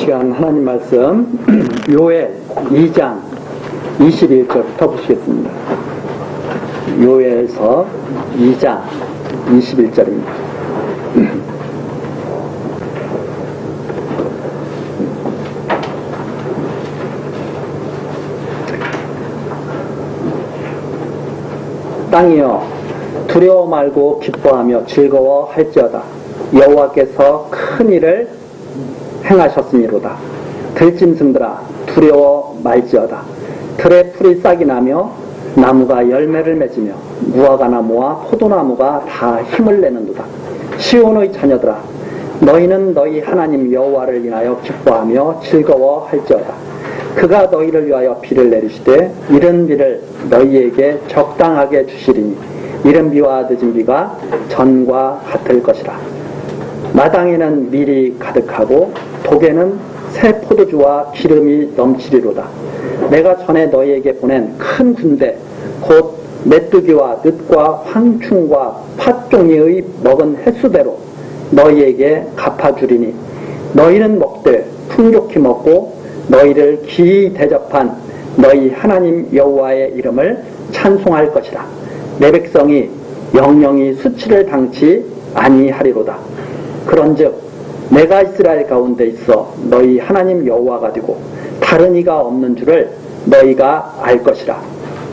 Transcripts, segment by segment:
시간 하나님 말씀 요엘 2장 21절부터 보시겠습니다. 요엘서 2장 21절입니다. 땅이여 두려워 말고 기뻐하며 즐거워할지어다. 여호와께서 큰 일을 행하셨음이로다. 들짐승들아 두려워 말지어다. 들에 풀이 싹이 나며 나무가 열매를 맺으며 무화과 나무와 포도나무가 다 힘을 내는도다. 시온의 자녀들아 너희는 너희 하나님 여호와를 인하여 기뻐하며 즐거워할지어다. 그가 너희를 위하여 비를 내리시되 이른 비를 너희에게 적당하게 주시리니 이른 비와 늦은 비가 전과 같을 것이라. 마당에는 밀이 가득하고 독에는 새 포도주와 기름이 넘치리로다. 내가 전에 너희에게 보낸 큰 군대 곧 메뚜기와 늑과 황충과 팥종이의 먹은 횟수대로 너희에게 갚아주리니 너희는 먹되 풍족히 먹고 너희를 기이 대접한 너희 하나님 여호와의 이름을 찬송할 것이라. 내 백성이 영영이 수치를 당치 아니하리로다. 그런즉 내가 이스라엘 가운데 있어 너희 하나님 여호와가 되고 다른 이가 없는 줄을 너희가 알 것이라.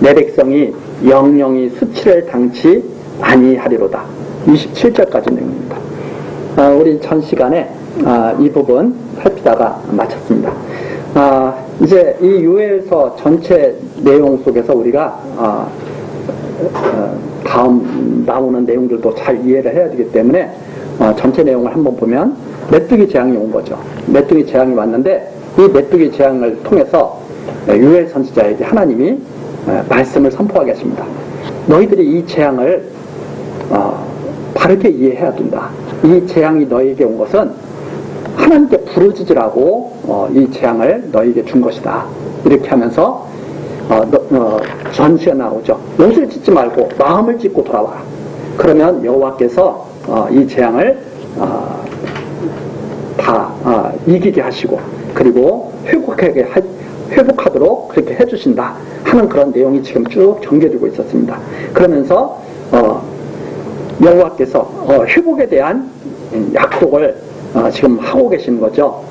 내 백성이 영영이 수치를 당치 아니하리로다. 27절까지 내용입니다. 우리 전 시간에 이 부분 살피다가 마쳤습니다. 이제 이 요엘서 전체 내용 속에서 우리가 다음 나오는 내용들도 잘 이해를 해야 되기 때문에 전체 내용을 한번 보면 메뚜기 재앙이 온 거죠. 메뚜기 재앙이 왔는데 이 메뚜기 재앙을 통해서 요엘 선지자에게 하나님이 말씀을 선포하게 하십니다. 너희들이 이 재앙을 바르게 이해해야 된다. 이 재앙이 너희에게 온 것은 하나님께 부르짖으라고 이 재앙을 너희에게 준 것이다. 이렇게 하면서 전시에 나오죠. 옷을 찢지 말고 마음을 찢고 돌아와라. 그러면 여호와께서 이 재앙을 다 이기게 하시고 그리고 회복하도록 그렇게 해주신다 하는 그런 내용이 지금 쭉 전개되고 있었습니다. 그러면서 여호와께서 회복에 대한 약속을 지금 하고 계시는 거죠.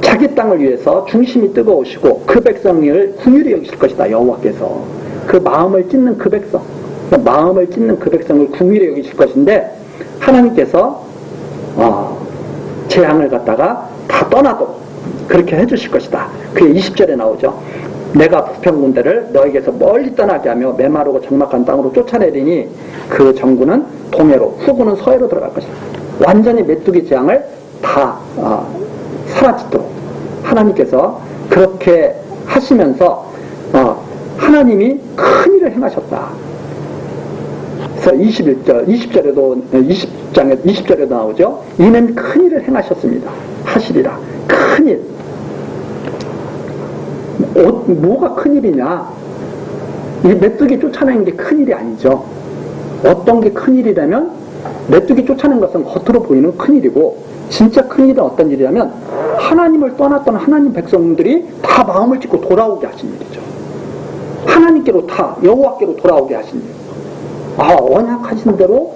자기 땅을 위해서 중심이 뜨거우시고 그 백성을 긍휼히 여기실 것이다. 여호와께서 그 마음을 찢는 그 백성, 마음을 찢는 그 백성을 긍휼히 여기실 것인데 하나님께서 재앙을 갖다가 다 떠나도록 그렇게 해주실 것이다. 그게 20절에 나오죠. 내가 부평군대를 너에게서 멀리 떠나게 하며 메마르고 적막한 땅으로 쫓아내리니 그 정군은 동해로 후군은 서해로 들어갈 것이다. 완전히 메뚜기 재앙을 다 사라지도록 하나님께서 그렇게 하시면서 하나님이 큰 일을 행하셨다. 그래서 20절에도 나오죠. 이는 큰 일을 행하셨습니다. 하시리라. 큰 일. 뭐가 큰 일이냐? 이 메뚜기 쫓아내는 게 큰 일이 아니죠. 어떤 게 큰 일이라면 메뚜기 쫓아내는 것은 겉으로 보이는 큰 일이고 진짜 큰 일은 어떤 일이냐면 하나님을 떠났던 하나님 백성들이 다 마음을 찢고 돌아오게 하신 일이죠. 하나님께로 다 여호와께로 돌아오게 하신 일. 언약하신 대로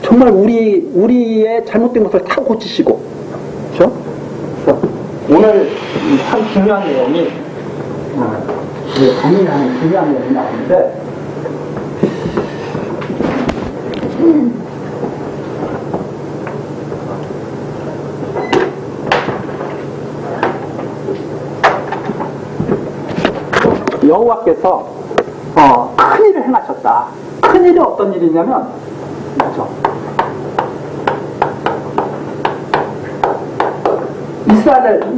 정말 우리의 잘못된 것을 다 고치시고, 그렇죠? 오늘 참 중요한 내용이 고민하는 중요한 내용이 나오는데 여호와께서 큰 일을 행하셨다. 큰 일이 어떤 일이냐면 그렇죠?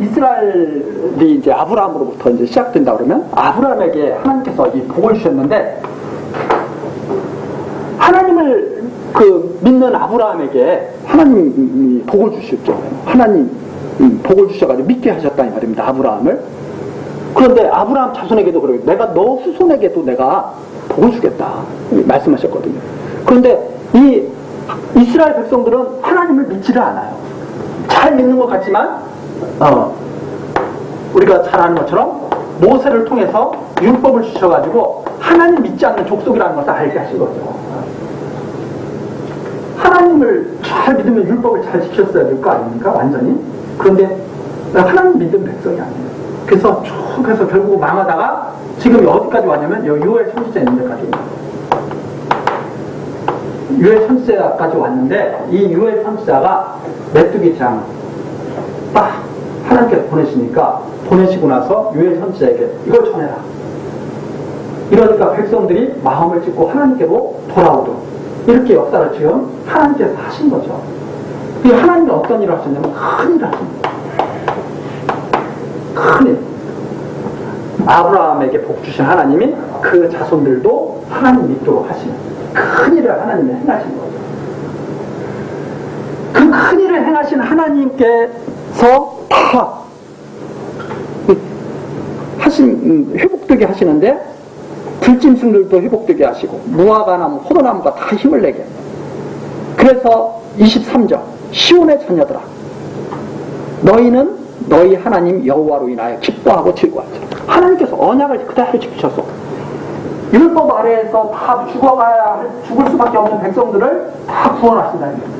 이스라엘이 이제 아브라함으로부터 이제 시작된다 그러면 아브라함에게 하나님께서 이 복을 주셨는데 하나님을 믿는 아브라함에게 하나님이 복을 주셨죠. 하나님 복을 주셔가지고 믿게 하셨다는 말입니다. 아브라함을. 그런데 아브라함 자손에게도 그러고 내가 너 후손에게도 내가 복을 주겠다 말씀하셨거든요. 그런데 이 이스라엘 백성들은 하나님을 믿지를 않아요. 잘 믿는 것 같지만 우리가 잘 아는 것처럼 모세를 통해서 율법을 주셔가지고 하나님 믿지 않는 족속이라는 것을 알게 하신 거죠. 하나님을 잘 믿으면 율법을 잘 지켰어야 될 거 아닙니까? 완전히. 그런데 하나님 믿는 백성이 아니에요. 그래서 쭉 해서 결국 망하다가 지금 어디까지 왔냐면 유엘 선지자 있는 데까지. 유엘 선지자까지 왔는데 이 유엘 선지자가 메뚜기 재앙 딱 하나님께서 보내시고 나서 유엘 선지자에게 이걸 전해라. 이러니까 백성들이 마음을 찢고 하나님께로 돌아오도록 이렇게 역사를 지금 하나님께서 하신 거죠. 이 하나님이 어떤 일을 하셨냐면 큰일을 하십니다. 큰일. 아브라함에게 복 주신 하나님이 그 자손들도 하나님 믿도록 하시는 큰일을 하나님이 행하신 거죠. 그 큰일을 행하신 하나님께서 다 회복되게 하시는데 들짐승들도 회복되게 하시고 무화과 나무, 포도나무가 다 힘을 내게. 그래서 23절 시온의 자녀들아 너희는 너희 하나님 여호와로 인하여 기뻐하고 즐거워하자. 하나님께서 언약을 그대로 지키셔서 율법 아래에서 다 죽을 수밖에 없는 백성들을 다 구원하신다는 겁니다.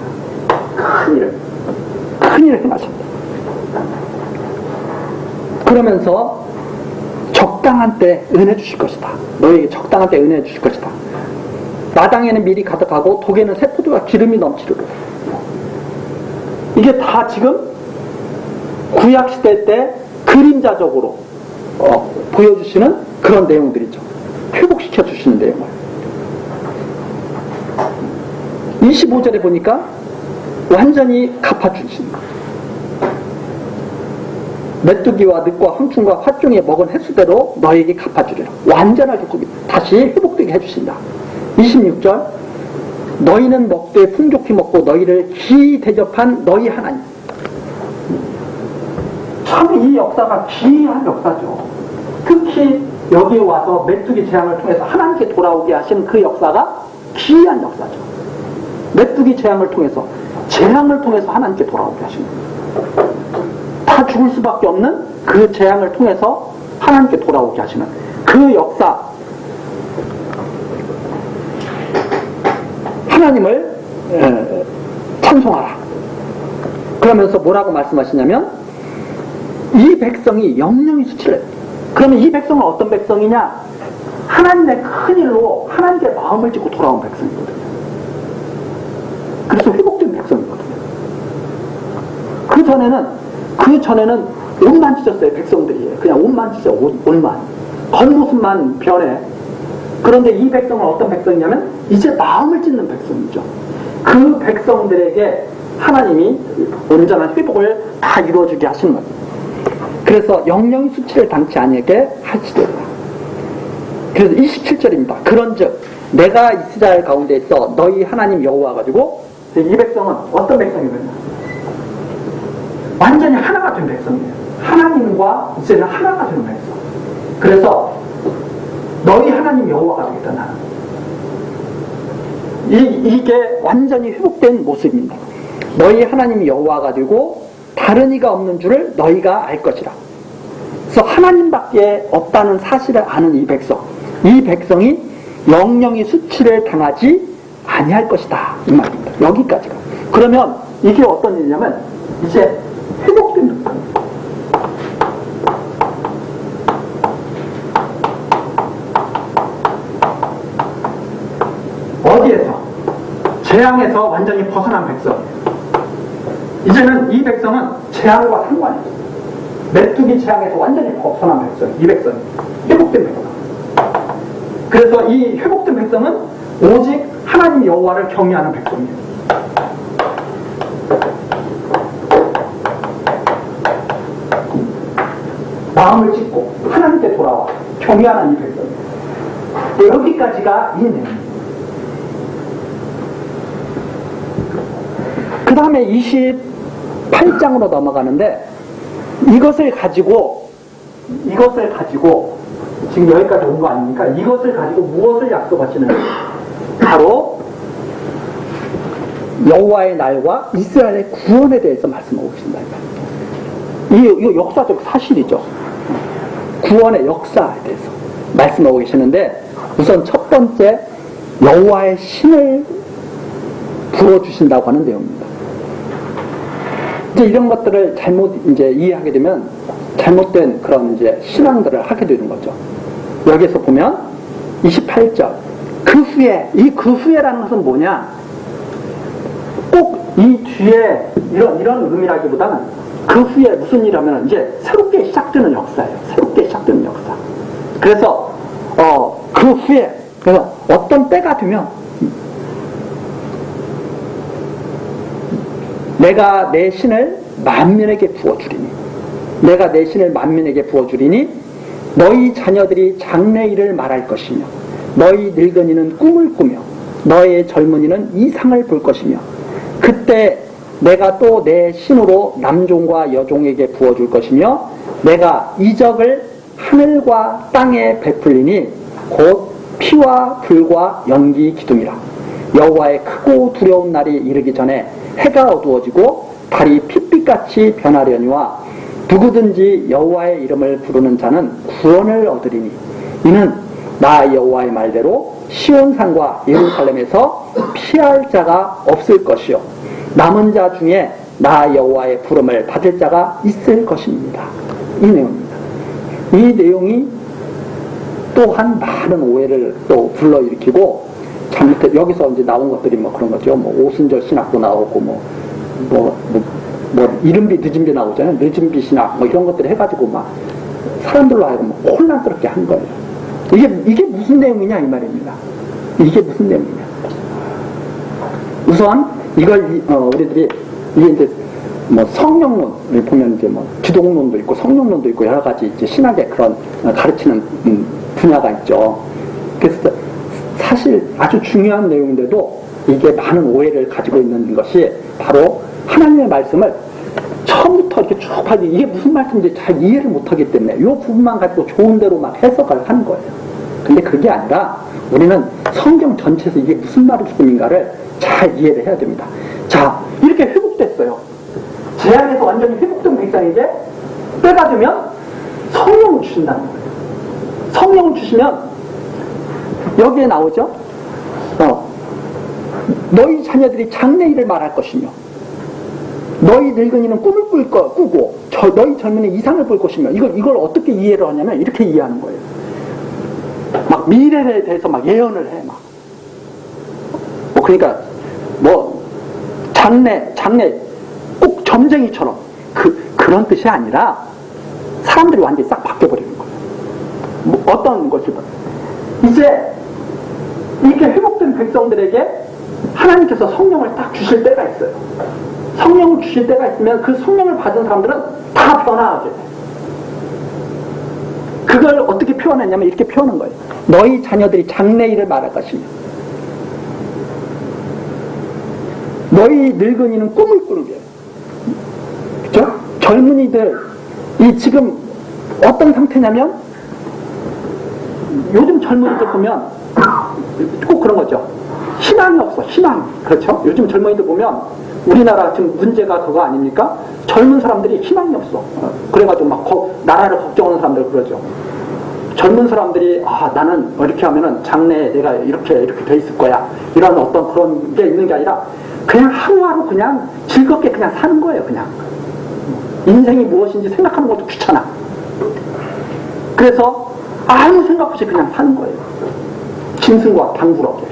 큰일을 행하셨다. 그러면서 적당한 때 은혜 주실 것이다. 너에게 적당한 때 은혜 주실 것이다. 마당에는 밀이 가득하고 독에는 새포도와 기름이 넘치도록. 이게 다 지금 구약시대 때 그림자적으로 보여주시는 그런 내용들이죠. 회복시켜 주시는 내용을. 25절에 보니까 완전히 갚아주신 메뚜기와 늑과 황충과 화종에 먹은 횟수대로 너에게 갚아주리라. 완전하게 다시 회복되게 해주신다. 26절 너희는 먹되 풍족히 먹고 너희를 기이 대접한 너희 하나님. 참 이 역사가 기이한 역사죠. 특히 여기에 와서 메뚜기 재앙을 통해서 하나님께 돌아오게 하신 그 역사가 기이한 역사죠. 메뚜기 재앙을 통해서 하나님께 돌아오게 하신 거예요. 다 죽을 수밖에 없는 그 재앙을 통해서 하나님께 돌아오게 하시는 그 역사. 하나님을 찬송하라. 그러면서 뭐라고 말씀하시냐면 이 백성이 영영이 수치를. 그러면 이 백성은 어떤 백성이냐? 하나님의 큰일로 하나님께 마음을 짓고 돌아온 백성이거든요. 그래서 회복된 백성이거든요. 그 전에는 옷만 찢었어요. 백성들이. 그냥 옷만 찢어. 옷만. 겉모습만 변해. 그런데 이 백성은 어떤 백성이냐면 이제 마음을 찢는 백성이죠. 그 백성들에게 하나님이 온전한 회복을 다 이루어주게 하시는 거예요. 그래서 영영이 수치를 당치 아니하게 하시더라. 그래서 27절입니다. 그런즉 내가 이스라엘 가운데 있어 너희 하나님 여호와 가지고 이 백성은 어떤 백성이거든요. 완전히 하나가 된 백성이에요. 하나님과 이제는 하나가 되는 백성. 그래서 너희 하나님 여호와가 되겠다 나는. 이게 완전히 회복된 모습입니다. 너희 하나님 여호와 가지고 다른 이가 없는 줄을 너희가 알 것이라. 그래서 하나님밖에 없다는 사실을 아는 이 백성이 영영이 수치를 당하지 아니할 것이다 이 말입니다. 여기까지가. 그러면 이게 어떤 일이냐면 이제 회복된 것입니다. 어디에서? 재앙에서 완전히 벗어난 백성이에요. 이제는 이 백성은 재앙과 상관이 없어요. 메뚜기 재앙에서 완전히 벗어난 백성, 이 백성이 회복된 백성. 그래서 이 회복된 백성은 오직 하나님 여호와를 경외하는 백성이에요. 마음을 찢고 하나님께 돌아와 경외하는 이 백성이에요. 여기까지가 이 내용입니다. 그 다음에 28장으로 넘어가는데 이것을 가지고 지금 여기까지 온 거 아닙니까? 이것을 가지고 무엇을 약속하시느냐? 바로 여호와의 날과 이스라엘의 구원에 대해서 말씀하고 계신다. 이거 역사적 사실이죠. 구원의 역사에 대해서 말씀하고 계시는데, 우선 첫 번째 여호와의 신을 부어주신다고 하는 내용입니다. 이제 이런 것들을 잘못 이제 이해하게 되면 잘못된 그런 이제 신앙들을 하게 되는 거죠. 여기서 보면 28절 그 후에라는 것은 뭐냐? 꼭 이 뒤에 이런 의미라기보다는 그 후에 무슨 일이라면 이제 새롭게 시작되는 역사예요. 새롭게 시작되는 역사. 그래서 그 후에 그래서 어떤 때가 되면 내가 내 신을 만민에게 부어주리니 내가 내 신을 만민에게 부어주리니 너희 자녀들이 장래일을 말할 것이며 너희 늙은이는 꿈을 꾸며 너의 젊은이는 이상을 볼 것이며 그때 내가 또 내 신으로 남종과 여종에게 부어줄 것이며 내가 이적을 하늘과 땅에 베풀리니 곧 피와 불과 연기 기둥이라. 여호와의 크고 두려운 날이 이르기 전에 해가 어두워지고 달이 핏빛같이 변하려니와 누구든지 여호와의 이름을 부르는 자는 구원을 얻으리니 이는 나 여호와의 말대로 시온산과 예루살렘에서 피할 자가 없을 것이요 남은 자 중에 나 여호와의 부름을 받을 자가 있을 것입니다. 이 내용입니다. 이 내용이 또한 많은 오해를 또 불러일으키고 잘못해 여기서 이제 나온 것들이 뭐 그런 거죠. 뭐 오순절 신학도 나오고 뭐 이른비 늦은비 나오잖아요. 늦은비 신학 뭐 이런 것들 해가지고 막 사람들로 하여금 혼란스럽게 한 거예요. 이게 무슨 내용이냐 이 말입니다. 이게 무슨 내용이냐. 우선 이걸 우리들이 이게 이제 뭐 성령론을 보면 이제 뭐 기독론도 있고 성령론도 있고 여러 가지 이제 신학의 그런 가르치는 분야가 있죠. 그래서 사실 아주 중요한 내용인데도 이게 많은 오해를 가지고 있는 것이 바로 하나님의 말씀을 처음부터 이렇게 쭉 하지 이게 무슨 말씀인지 잘 이해를 못하기 때문에 이 부분만 가지고 좋은 대로 막 해석을 하는 거예요. 근데 그게 아니라 우리는 성경 전체에서 이게 무슨 말씀인가를 잘 이해를 해야 됩니다. 자, 이렇게 회복됐어요. 재앙에서 완전히 회복된 백성에게 때가 되면 성령을 주신다는 거예요. 성령을 주시면 여기에 나오죠. 너희 자녀들이 장래일을 말할 것이며 너희 늙은이는 꿈을 꾸고 너희 젊은이 이상을 볼 것이며 이걸 어떻게 이해를 하냐면 이렇게 이해하는 거예요. 막 미래에 대해서 막 예언을 해 막. 그러니까 장래 꼭 점쟁이처럼 그런 뜻이 아니라 사람들이 완전히 싹 바뀌어버리는 거예요. 어떤 것을 이제 이렇게 회복된 백성들에게 하나님께서 성령을 딱 주실 때가 있어요. 성령을 주실 때가 있으면 그 성령을 받은 사람들은 다 변화하게 돼. 그걸 어떻게 표현했냐면 이렇게 표현한 거예요. 너희 자녀들이 장래일을 말할 것이며 너희 늙은이는 꿈을 꾸르게. 그죠? 젊은이들이 지금 어떤 상태냐면 요즘 젊은이들 보면 꼭 그런 거죠. 희망이 없어. 희망. 그렇죠? 요즘 젊은이들 보면 우리나라 지금 문제가 그거 아닙니까? 젊은 사람들이 희망이 없어. 그래가지고 막 나라를 걱정하는 사람들 그러죠. 젊은 사람들이 나는 이렇게 하면은 장래에 내가 이렇게 돼 있을 거야. 이런 어떤 그런 게 있는 게 아니라 그냥 하루하루 그냥 즐겁게 그냥 사는 거예요. 그냥 인생이 무엇인지 생각하는 것도 귀찮아. 그래서 아무 생각 없이 그냥 사는 거예요. 짐승과 방구럽게.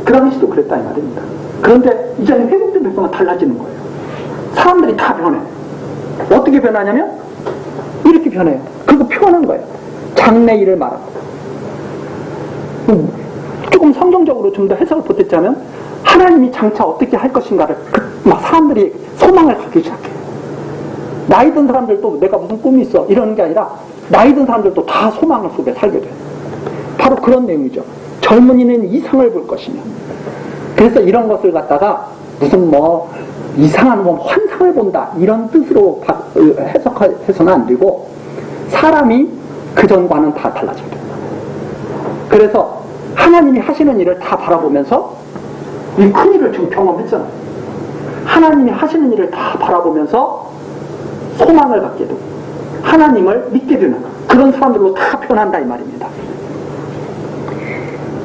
그 당시도 그랬다 이 말입니다. 그런데 이제는 회복된 백성은 달라지는 거예요. 사람들이 다 변해. 어떻게 변하냐면 이렇게 변해요. 그거 표현한 거예요. 장래일을 말하고. 조금 성경적으로 좀 더 해석을 보태자면 하나님이 장차 어떻게 할 것인가를 막 사람들이 소망을 갖기 시작해요. 나이 든 사람들도 내가 무슨 꿈이 있어 이러는 게 아니라 나이 든 사람들도 다 소망을 속에 살게 돼요. 바로 그런 내용이죠. 젊은이는 이상을 볼 것이며. 그래서 이런 것을 갖다가 무슨 이상한 환상을 본다 이런 뜻으로 해석해서는 안 되고 사람이 그전과는 다 달라져야 됩니다. 그래서 하나님이 하시는 일을 다 바라보면서 이 큰 일을 지금 경험했잖아요. 하나님이 하시는 일을 다 바라보면서 소망을 갖게 되고 하나님을 믿게 되는 그런 사람들로 다 변한다 이 말입니다.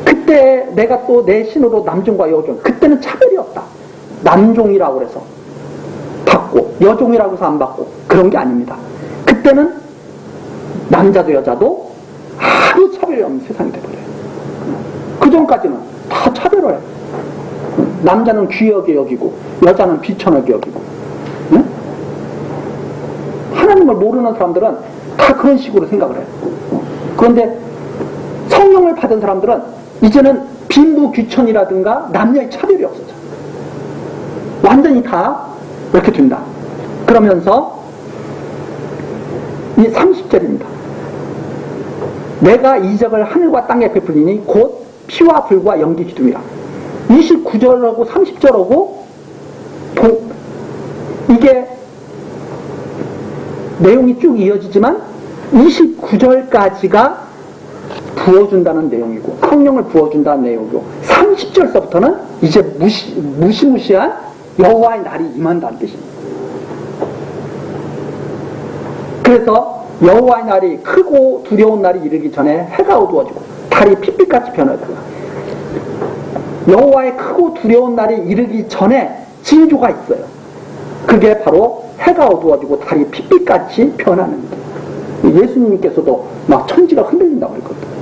그때 내가 또 내 신으로 남종과 여종, 그때는 차별이 없다. 남종이라고 해서 받고 여종이라고 해서 안 받고 그런 게 아닙니다. 그때는 남자도 여자도 아무 차별이 없는 세상이 돼버려요. 그 전까지는 다 차별을 해요. 남자는 귀하게 여기고 여자는 비천하게 여기고. 응? 하나님을 모르는 사람들은 다 그런 식으로 생각을 해요. 그런데 성령을 받은 사람들은 이제는 빈부 귀천이라든가 남녀의 차별이 없어져. 완전히 다 이렇게 된다. 그러면서 이 30절입니다. 내가 이적을 하늘과 땅에 베풀리니 곧 피와 불과 연기 기둥이라. 29절하고 30절하고 이게 내용이 쭉 이어지지만 29절까지가 부어준다는 내용이고 성령을 부어준다는 내용이고 30절서부터는 이제 무시무시한 여호와의 날이 임한다는 뜻입니다. 그래서 여호와의 날이 크고 두려운 날이 이르기 전에 해가 어두워지고 달이 핏빛같이 변하다. 여호와의 크고 두려운 날이 이르기 전에 징조가 있어요. 그게 바로 해가 어두워지고 달이 핏빛같이 변하는 거예요. 예수님께서도 막 천지가 흔들린다고 했거든요.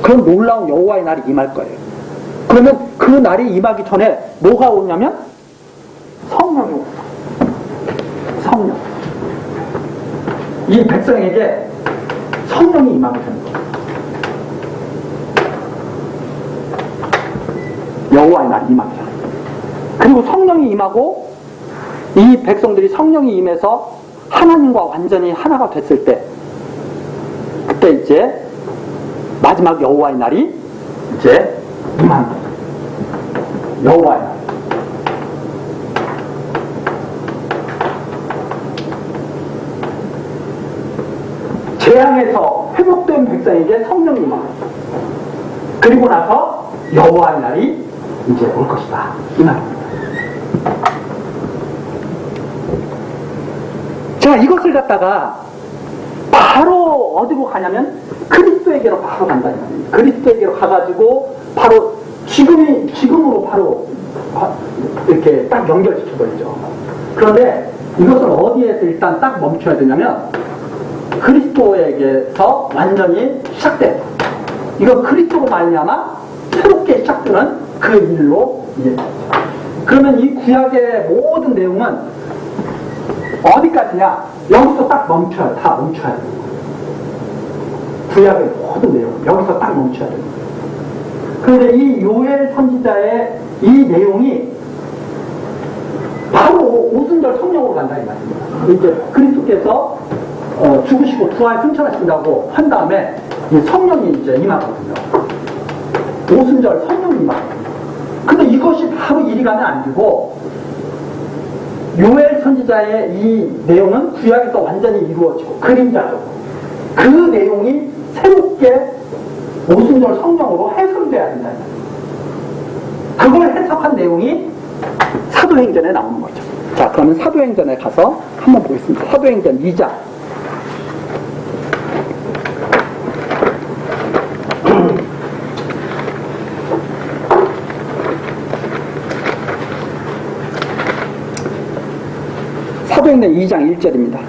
그런 놀라운 여호와의 날이 임할 거예요. 그러면 그 날이 임하기 전에 뭐가 오냐면 성령이 옵니다. 성령. 이 백성에게 성령이 임하게 되는 거예요. 여호와의 날이 임하게 되는 거예요. 그리고 성령이 임하고 이 백성들이 성령이 임해서 하나님과 완전히 하나가 됐을 때 그때 이제 마지막 여호와의 날이 이제 임한다. 여호와의 날. 재앙에서 회복된 백성에게 성령이 임합니다. 그리고 나서 여호와의 날이 이제 올 것이다. 이 말입니다. 자, 이것을 갖다가 바로 어디로 가냐면 그리스도에게로 바로 간다. 그리스도에게로 가가지고 바로 지금으로 바로 이렇게 딱 연결시켜버리죠. 그런데 이것을 어디에서 일단 딱 멈춰야 되냐면 그리스도에게서 완전히 시작돼. 이거 그리스도로 말미암아 새롭게 시작되는 그 일로 그러면 이 구약의 모든 내용은 어디까지냐? 여기서 딱 멈춰야 돼. 다 멈춰야 돼. 구약의 모든 내용 여기서 딱 멈춰야 돼. 그런데 이 요엘 선지자의 이 내용이 바로 오순절 성령으로 간다 이 말입니다. 이제 그리스도께서 죽으시고 부활 승천하신다고 한 다음에 성령이 이제 임하거든요. 오순절 성령이 임하거든요. 근데 이것이 바로 이리 가면 안 되고 요엘 선지자의 이 내용은 구약에서 완전히 이루어지고 그림자적으로 그 내용이 새롭게 오순절 성령으로 해석돼야 된다. 그걸 해석한 내용이 사도행전에 나오는 거죠. 자, 그러면 사도행전에 가서 한번 보겠습니다. 사도행전 2장. 사도행전 2장 1절입니다.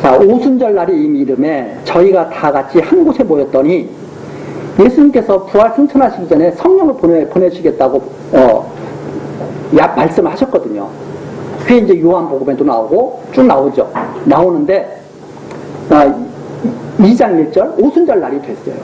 자, 오순절 날이 이미 이름에 저희가 다 같이 한 곳에 모였더니 예수님께서 부활 승천하시기 전에 성령을 보내시겠다고 말씀을 하셨거든요. 그게 이제 요한복음에도 나오고 쭉 나오죠. 나오는데 2장 1절 오순절 날이 됐어요.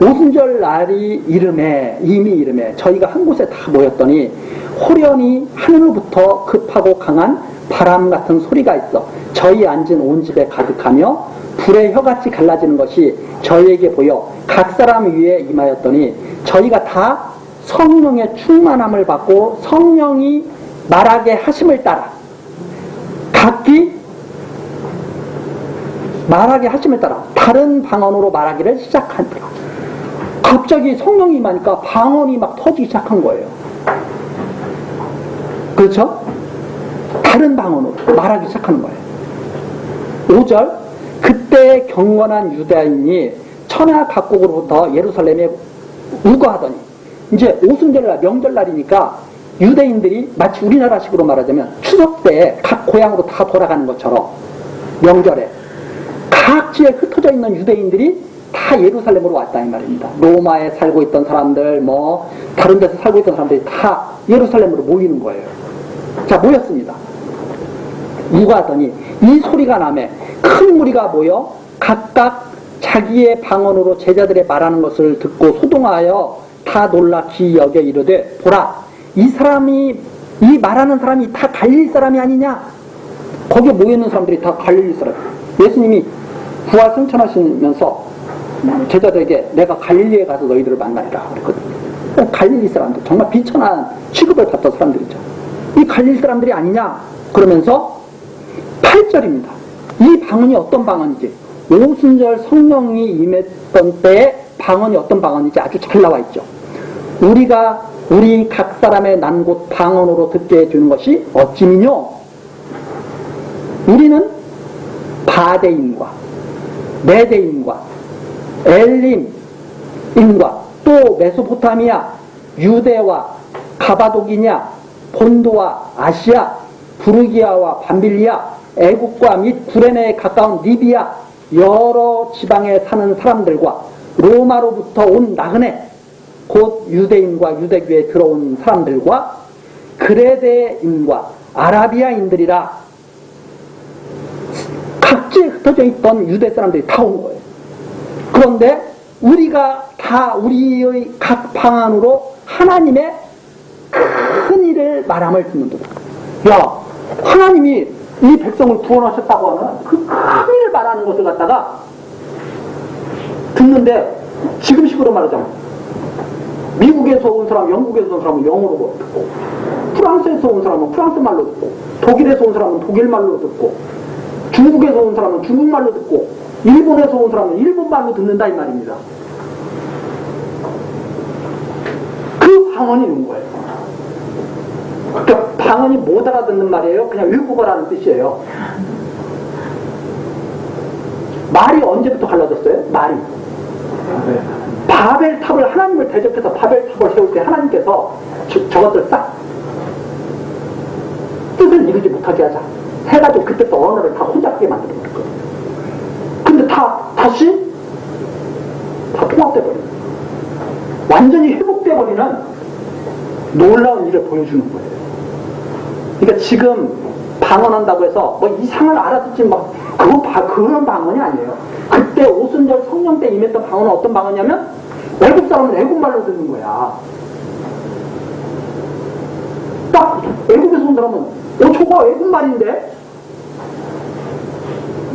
오순절 날이 이미 이름에 저희가 한 곳에 다 모였더니 호련히 하늘로부터 급하고 강한 바람 같은 소리가 있어 저희 앉은 온 집에 가득하며 불의 혀같이 갈라지는 것이 저희에게 보여 각 사람 위에 임하였더니 저희가 다 성령의 충만함을 받고 성령이 말하게 하심을 따라 각기 말하게 하심을 따라 다른 방언으로 말하기를 시작하더라. 갑자기 성령이 임하니까 방언이 막 터지기 시작한 거예요. 그렇죠? 다른 방언으로 말하기 시작하는 거예요. 5절, 그때 경건한 유다인이 천하 각국으로부터 예루살렘에 우거하더니, 이제 오순절날 명절날이니까 유대인들이 마치 우리나라식으로 말하자면 추석 때 각 고향으로 다 돌아가는 것처럼 명절에 각지에 흩어져 있는 유대인들이 다 예루살렘으로 왔다 이 말입니다. 로마에 살고 있던 사람들, 뭐 다른 데서 살고 있던 사람들이 다 예루살렘으로 모이는 거예요. 자, 모였습니다. 우거하더니 이 소리가 나매 큰 무리가 모여 각각 자기의 방언으로 제자들의 말하는 것을 듣고 소동하여 다 놀라 기이 여겨 이르되, 보라, 이 사람이, 이 말하는 사람이 다 갈릴 사람이 아니냐? 거기에 모여있는 사람들이 다 갈릴 사람. 예수님이 부활 승천하시면서 제자들에게 내가 갈릴리에 가서 너희들을 만나리라 그랬거든요. 갈릴리 사람들, 정말 비천한 취급을 받던 사람들이죠. 이 갈릴 사람들이 아니냐? 그러면서 8절입니다. 이 방언이 어떤 방언이지? 오순절 성령이 임했던 때의 방언이 어떤 방언인지 아주 잘 나와 있죠. 우리 각 사람의 난 곳 방언으로 듣게 해주는 것이 어찌미뇨? 우리는 바데인과 메데인과 엘림인과 또 메소포타미아, 유대와 가바도기냐, 본도와 아시아, 부르기아와 밤빌리아, 애국과 및 구레네에 가까운 리비아 여러 지방에 사는 사람들과 로마로부터 온 나그네, 곧 유대인과 유대교에 들어온 사람들과 그레데인과 아라비아인들이라 각지에 흩어져 있던 유대 사람들이 다 온 거예요. 그런데 우리가 다 우리의 각 방안으로 하나님의 큰 일을 말함을 듣는다. 야, 하나님이 이 백성을 구원하셨다고 하는 그 큰 일을 말하는 것을 갖다가 듣는데, 지금식으로 말하자면 미국에서 온 사람, 영국에서 온 사람은 영어로 듣고, 프랑스에서 온 사람은 프랑스 말로 듣고, 독일에서 온 사람은 독일 말로 듣고, 중국에서 온 사람은 중국 말로 듣고, 일본에서 온 사람은 일본 말로 듣는다 이 말입니다. 그 방언이 있는 거예요. 그러니까 방언이 못 알아듣는 말이에요. 그냥 외국어라는 뜻이에요. 말이 언제부터 갈라졌어요? 말이. 바벨탑을, 하나님을 대적해서 바벨탑을 세울 때 하나님께서 저것들 싹 뜻을 이루지 못하게 하자 해가지고 그때부터 언어를 다 혼잡하게 만드는 거예요. 근데 다시 다 통합돼버려요. 완전히 회복돼버리는 놀라운 일을 보여주는 거예요. 그러니까 지금 방언한다고 해서 뭐 이상을 알아듣지 막 그런 방언이 아니에요. 그때 오순절 성령 때 임했던 방언은 어떤 방언이냐면 외국 사람은 외국말로 듣는 거야. 딱 외국에서 온 사람은 저거 외국말인데,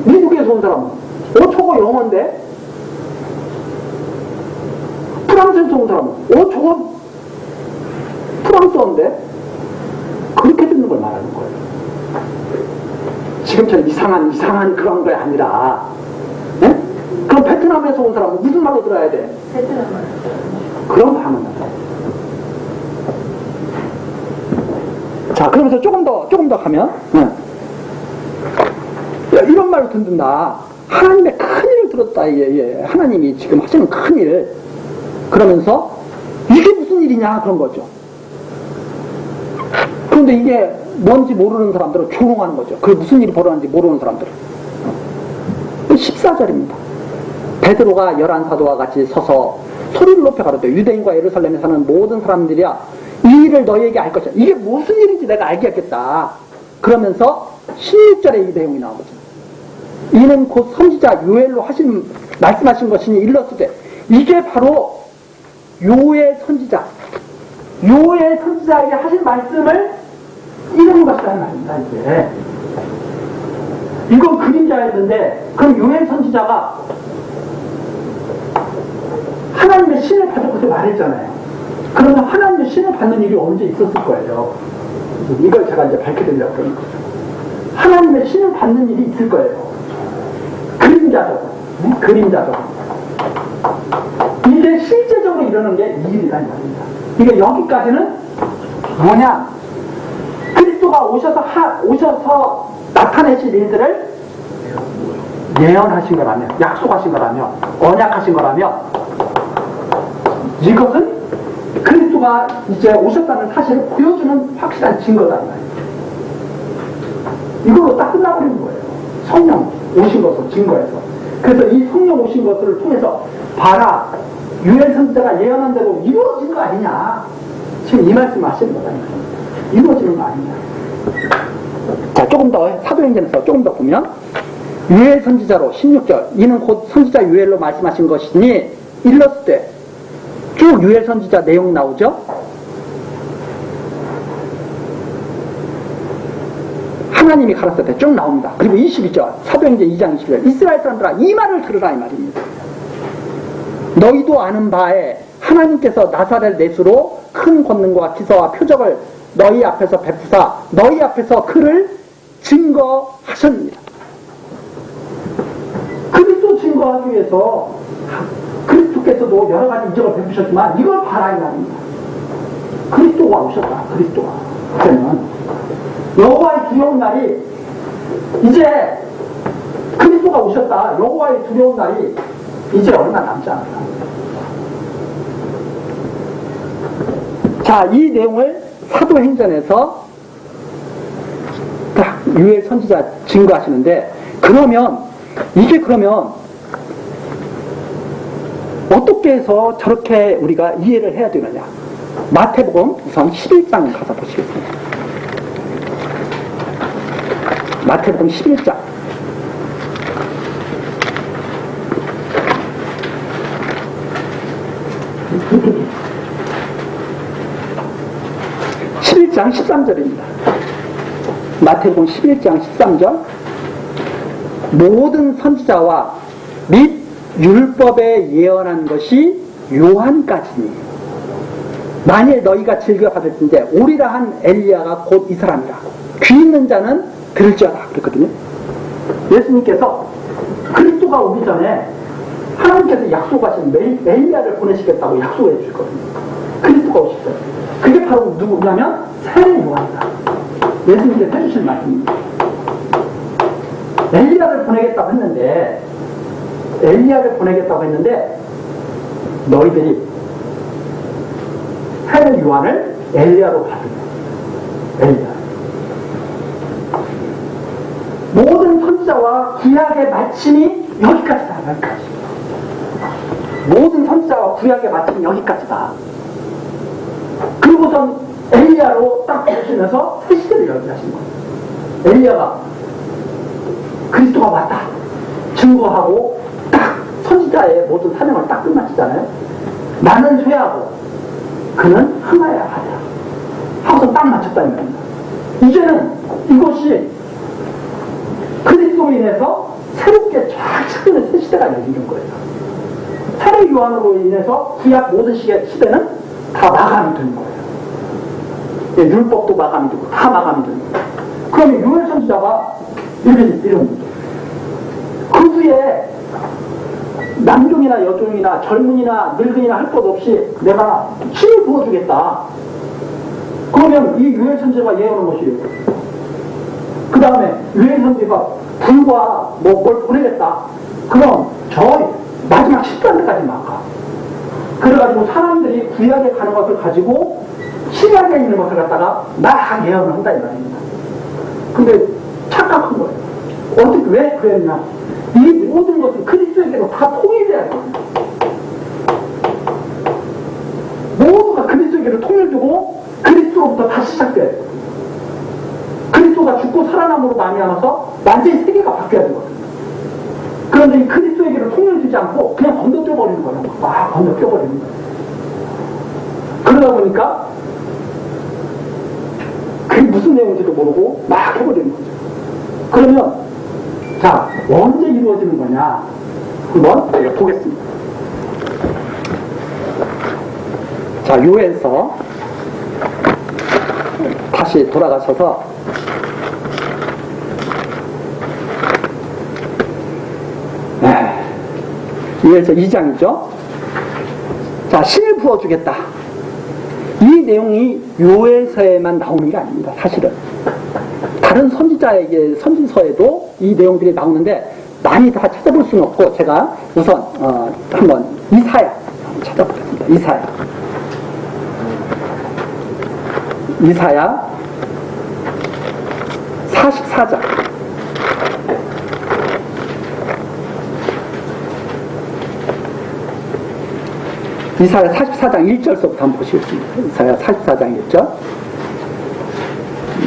미국에서 온 사람은 저거 영어인데, 프랑스에서 온 사람은 저거 프랑스어인데, 그렇게 듣는 걸 말하는 거예요. 지금처럼 이상한 그런 게 아니라, 네? 그럼 베트남에서 온 사람은 무슨 말로 들어야 돼? 베트남 말. 그런 방언. 자, 그러면서 조금 더 가면, 야, 이런 말로 듣는다. 하나님의 큰 일을 들었다. 하나님이 지금 하시는 큰 일. 그러면서 이게 무슨 일이냐 그런 거죠. 그런데 이게 뭔지 모르는 사람들은 조롱하는 거죠. 그게 무슨 일이 벌어졌는지 모르는 사람들은. 14절입니다. 베드로가 11사도와 같이 서서 소리를 높여 가로되, 유대인과 예루살렘에 사는 모든 사람들이야, 이 일을 너희에게 알 것이야. 이게 무슨 일인지 내가 알겠다. 그러면서 16절에 이 내용이 나온 거죠. 이는 곧 선지자 요엘로 말씀하신 것이니 일렀으되, 이게 바로 요엘 선지자에게 하신 말씀을 이루는 것이라는 말입니다. 이건 그림자였는데, 그럼 요엘 선지자가 하나님의 신을 받을 것을 말했잖아요. 그러면 하나님의 신을 받는 일이 언제 있었을 거예요. 이걸 제가 이제 밝혀드리려고 그러는 거죠. 하나님의 신을 받는 일이 있을 거예요. 그림자적으로. 이제 실제적으로 이러는 게 이 일이란 말입니다. 그러니까 여기까지는 뭐냐? 그 그리스도가 오셔서 나타내실 일들을 예언하신 거라면, 약속하신 거라면, 언약하신 거라면, 이것은 그리스도가 이제 오셨다는 사실을 보여주는 확실한 증거다. 이걸로 딱 끝나버리는 거예요. 성령 오신 것을 증거해서. 그래서 이 성령 오신 것을 통해서 봐라, 유엘 선지자가 예언한 대로 이루어진 거 아니냐. 지금 이 말씀 하시는 거다니까. 이루어지는 거 아니냐. 자, 조금 더 사도행전에서 조금 더 보면 유엘 선지자로 16절 이는 곧 선지자 유엘로 말씀하신 것이니 일렀을 때 쭉 유엘 선지자 내용 나오죠. 하나님이 가르쳤을 때 쭉 나옵니다. 그리고 22절 사도행전 2장 20절 이스라엘 사람들아 이 말을 들으라 이 말입니다. 너희도 아는 바에 하나님께서 나사렛 예수로 큰 권능과 기사와 표적을 너희 앞에서 베푸사 너희 앞에서 그를 증거하셨습니다. 그리스도 증거하기 위해서 그리스도께서도 여러 가지 이적을 베푸셨지만 이걸 봐라 이 말입니다. 그리스도가 오셨다. 그리스도가. 그러면 여호와의 두려운 날이 이제 그리스도가 오셨다. 여호와의 두려운 날이 이제 얼마 남지 않았다. 자, 이 내용을 사도행전에서 딱 유엘 선지자 증거하시는데 그러면 이게 그러면 어떻게 해서 저렇게 우리가 이해를 해야 되느냐. 마태복음 우선 11장 가서 보시겠습니다. 마태복음 11장 11장 13절입니다. 마태복음 11장 13절 모든 선지자와 및 율법에 예언한 것이 요한까지니 만일 너희가 즐겨 받을진대 오리라 한 엘리야가 곧 이 사람이라 귀 있는 자는 들을지어다 그랬거든요. 예수님께서 그리스도가 오기 전에 하나님께서 약속하신 엘리야를 보내시겠다고 약속해 주셨거든요. 그리스도가 오셨어요. 그게 바로 누구냐면 세례 요한이다. 예수님께서 해주신 말씀입니다. 엘리야를 보내겠다고 했는데 너희들이 세례 요한을 엘리야로 받으면 엘리야 모든 선지자와 구약의 마침이 여기까지다. 여기까지 모든 선지자와 구약의 마침이 여기까지다. 그리고선 엘리야로 딱 보시면서 새 시대를 열기하신 거예요. 엘리야가 그리스도가 왔다 증거하고 딱 선지자의 모든 사명을 딱 끝마치잖아요. 나는 쇠하고 그는 항아야 하리라 하고서 딱 맞췄다는 겁니다. 이제는 이것이 그리스도로 인해서 새롭게 쫙 차는 새 시대가 열리는 거예요. 세례 요한으로 인해서 구약 모든 시대는 다 마감이 되는 거예요. 예, 율법도 마감이 되고 다 마감이 되는 거예요. 그러면 유엘 선지자가 이런 거죠. 그 후에 남종이나 여종이나 젊은이나 늙은이나 할 것 없이 내가 힘을 부어주겠다. 그러면 이 유엘 선지자가 예언한 것이 그 다음에 유엘 선지자가 불과 뭘 보내겠다. 그럼 저 마지막 10단까지 막아. 그래가지고 사람들이 구약에 가는 것을 가지고 신약에 있는 것을 갖다가 막 예언을 한다 이 말입니다. 근데 착각한 거예요. 어떻게 왜 그랬냐? 이 모든 것은 그리스도에게로 다 통일돼야 되거든요. 모두가 그리스도에게로 통일되고 그리스도로부터 다시 시작돼야 되거든요. 그리스도가 죽고 살아남으로 말미암아서 완전히 세계가 바뀌어야 되거든요. 그런데 이 그리스도에게로 통일되지 않고 그냥 건너뛰어버리는 거예요. 막 건너뛰어버리는 거예요. 그러다 보니까 그게 무슨 내용인지도 모르고 막 해버리는 거죠. 그러면 자, 언제 이루어지는 거냐? 한번 우리가 보겠습니다. 자, 요엘서 다시 돌아가셔서 요엘서 2장이죠. 자, 신을 부어주겠다. 이 내용이 요엘서에만 나오는 게 아닙니다. 사실은 다른 선지자에게 선지서에도 이 내용들이 나오는데 많이 다 찾아볼 수는 없고 제가 우선 한번 이사야 찾아보겠습니다. 이사야 44장 이사야 44장 1절서부터 한번 보시겠습니다. 이사야 44장 1절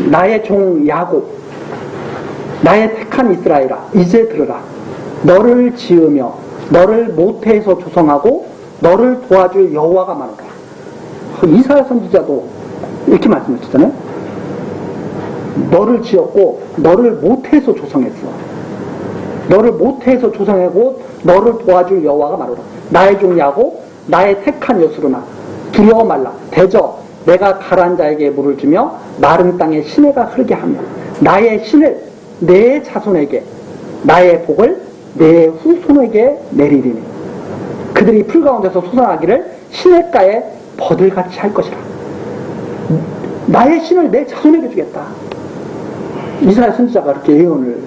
나의 종 야곱 나의 택한 이스라엘아 이제 들으라 너를 지으며 너를 모태에서 조성하고 너를 도와줄 여호와가 많으라. 이사야 선지자도 이렇게 말씀하셨잖아요. 너를 지었고 너를 모태에서 조성했어. 너를 모태에서 조성하고 너를 도와줄 여호와가 많으라. 나의 종 야곱 나의 택한 여수르나 두려워 말라. 대저 내가 가라앉은 자에게 물을 주며 마른 땅에 시내가 흐르게 하며 나의 신을 내 자손에게 나의 복을 내 후손에게 내리리니 그들이 풀 가운데서 솟아나기를 시냇가에 버들같이 할 것이라. 나의 신을 내 자손에게 주겠다. 이스라엘 선지자가 그렇게 예언을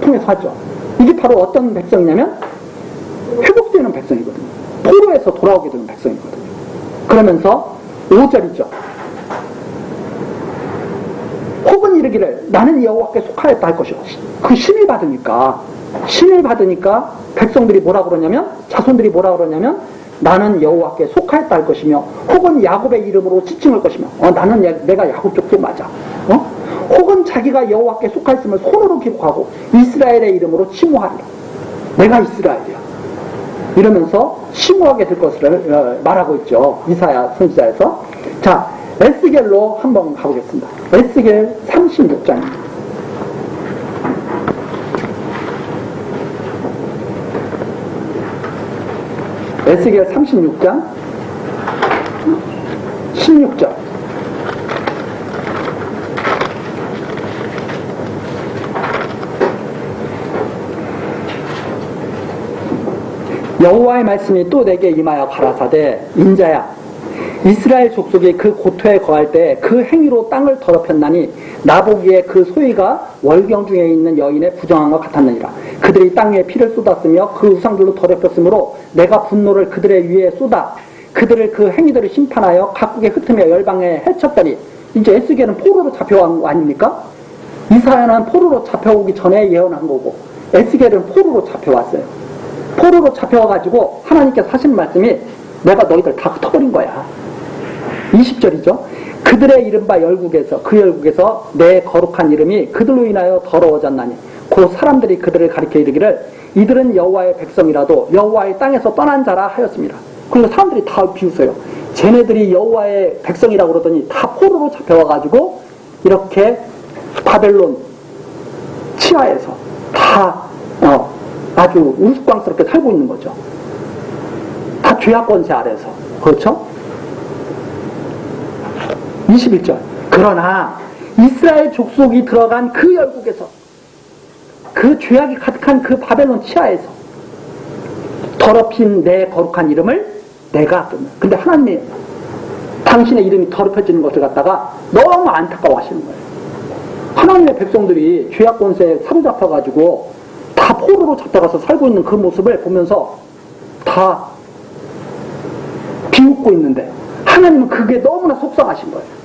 통해서 하죠. 이게 바로 어떤 백성이냐면 회복되는 백성이거든요. 포로에서 돌아오게 되는 백성이거든요. 그러면서 5절이죠. 혹은 이르기를 나는 여호와께 속하였다 할 것이요. 그 신을 받으니까 백성들이 뭐라 그러냐면 자손들이 뭐라 그러냐면 나는 여호와께 속하였다 할 것이며 혹은 야곱의 이름으로 지칭할 것이며 나는 내가 야곱 족속 맞아. 혹은 자기가 여호와께 속하였음을 손으로 기록하고 이스라엘의 이름으로 칭호하리라. 내가 이스라엘이야. 이러면서 칭호하게 될 것을 말하고 있죠. 이사야 선지자에서. 자, 에스겔로 한번 가보겠습니다. 에스겔 36장입니다. 에스겔 36장 16절 여호와의 말씀이 또 내게 임하여 가라사대 인자야 이스라엘 족속이 그 고토에 거할 때 그 행위로 땅을 더럽혔나니 나보기에 그 소위가 월경 중에 있는 여인의 부정한 것 같았느니라. 그들이 땅 위에 피를 쏟았으며 그 우상들로 더럽혔으므로 내가 분노를 그들의 위에 쏟아 그들을 그 행위들을 심판하여 각국에 흩으며 열방에 해쳤더니 이제 에스겔은 포로로 잡혀온 거 아닙니까? 이사야는 포로로 잡혀오기 전에 예언한 거고 에스겔은 포로로 잡혀왔어요. 포로로 잡혀와가지고 하나님께서 하신 말씀이 내가 너희들 다 흩어버린 거야. 20절이죠. 그들의 이른바 열국에서 그 열국에서 내 거룩한 이름이 그들로 인하여 더러워졌나니 그 사람들이 그들을 가리켜 이르기를 이들은 여호와의 백성이라도 여호와의 땅에서 떠난 자라 하였습니다. 그리고 사람들이 다 비웃어요. 쟤네들이 여호와의 백성이라고 그러더니 다 포로로 잡혀와가지고 이렇게 바벨론 치하에서 다 아주 우스꽝스럽게 살고 있는 거죠. 다 죄악 권세 아래서. 그렇죠? 21절. 그러나 이스라엘 족속이 들어간 그 열국에서 그 죄악이 가득한 그 바벨론 치하에서 더럽힌 내 거룩한 이름을 내가 끊는. 근데 하나님이 당신의 이름이 더럽혀지는 것을 갖다가 너무 안타까워 하시는 거예요. 하나님의 백성들이 죄악 권세에 사로잡혀가지고 다 포로로 잡혀가서 살고 있는 그 모습을 보면서 다 비웃고 있는데 하나님은 그게 너무나 속상하신 거예요.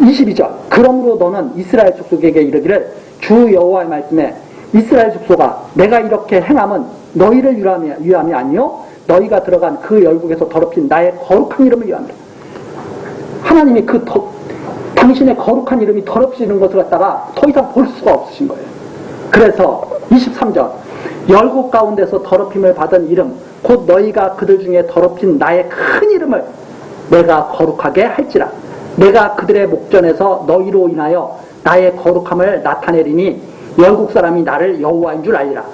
22절. 그러므로 너는 이스라엘 족속에게 이르기를 주 여호와의 말씀에 이스라엘 족속아 내가 이렇게 행함은 너희를 위함이 아니요 너희가 들어간 그 열국에서 더럽힌 나의 거룩한 이름을 위함이라. 하나님이 당신의 거룩한 이름이 더럽혀지는 것을 갖다가 더 이상 볼 수가 없으신 거예요. 그래서 23절. 열국 가운데서 더럽힘을 받은 이름 곧 너희가 그들 중에 더럽힌 나의 큰 이름을 내가 거룩하게 할지라. 내가 그들의 목전에서 너희로 인하여 나의 거룩함을 나타내리니 열국 사람이 나를 여호와인 줄 알리라.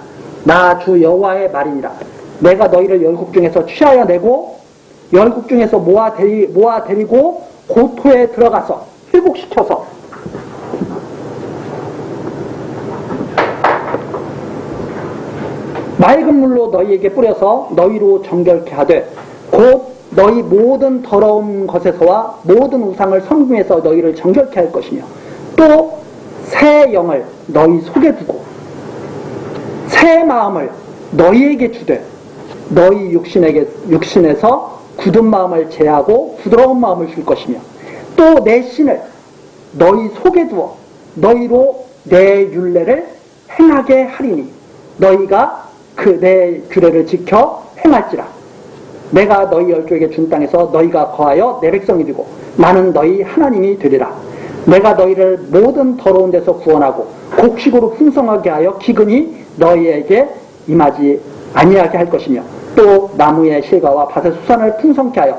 나 주 여호와의 말이니라. 내가 너희를 열국 중에서 취하여 내고 열국 중에서 모아 데리고 고토에 들어가서 회복시켜서 맑은 물로 너희에게 뿌려서 너희로 정결케 하되 곧 너희 모든 더러운 것에서와 모든 우상을 성중에서 너희를 정결케 할 것이며 또 새 영을 너희 속에 두고 새 마음을 너희에게 주되 너희 육신에서 굳은 마음을 제하고 부드러운 마음을 줄 것이며 또 내 신을 너희 속에 두어 너희로 내 율례를 행하게 하리니 너희가 그 내 규례를 지켜 행할지라. 내가 너희 열조에게 준 땅에서 너희가 거하여 내 백성이 되고 나는 너희 하나님이 되리라. 내가 너희를 모든 더러운 데서 구원하고 곡식으로 풍성하게 하여 기근이 너희에게 임하지 아니하게 할 것이며 또 나무의 실과와 밭의 수산을 풍성케 하여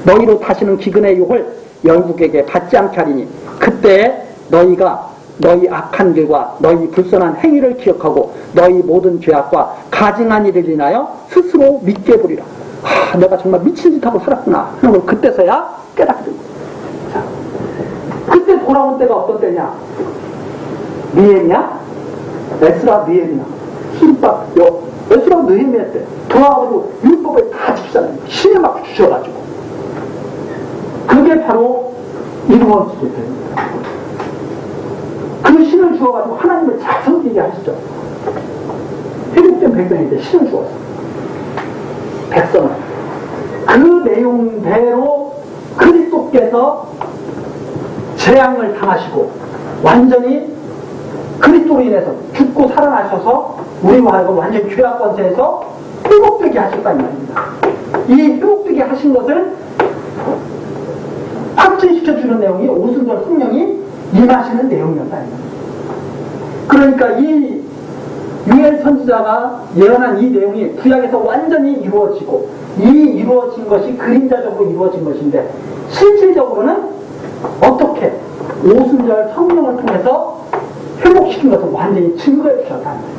너희로 다시는 기근의 욕을 열국에게 받지 않게 하리니 그때 너희가 너희 악한 길과 너희 불선한 행위를 기억하고 너희 모든 죄악과 가증한 일을 인하여 스스로 믿게 보리라. 내가 정말 미친 짓 하고 살았구나 하는 걸 그때서야 깨닫게 됩니다. 자, 그때 돌아온 때가 어떤 때냐? 느헤미야, 에스라, 느헤미야, 순박, 에스라, 느헤미야 때 돌아와가지고 율법을 다 지키잖아요. 신을 막 주셔가지고 그게 바로 이루어지게 됩니다. 그 신을 주어가지고 하나님을 잘 섬기게 하시죠. 회복된 백성에게 신을 주었어. 백성은 그 내용대로 그리스도께서 재앙을 당하시고 완전히 그리스도로 인해서 죽고 살아나셔서 우리와 하여금 완전히 죄악 권세에서 회복되게 하셨다는 말입니다. 이 회복되게 하신 것을 확증시켜주는 내용이 오순절 성령이 임하시는 내용이었다는 겁니다. 그러니까 이 유엘 선지자가 예언한 이 내용이 구약에서 완전히 이루어지고 이 이루어진 것이 그림자적으로 이루어진 것인데 실질적으로는 어떻게 오순절 성령을 통해서 회복시킨 것을 완전히 증거해 주셨다는 거예요.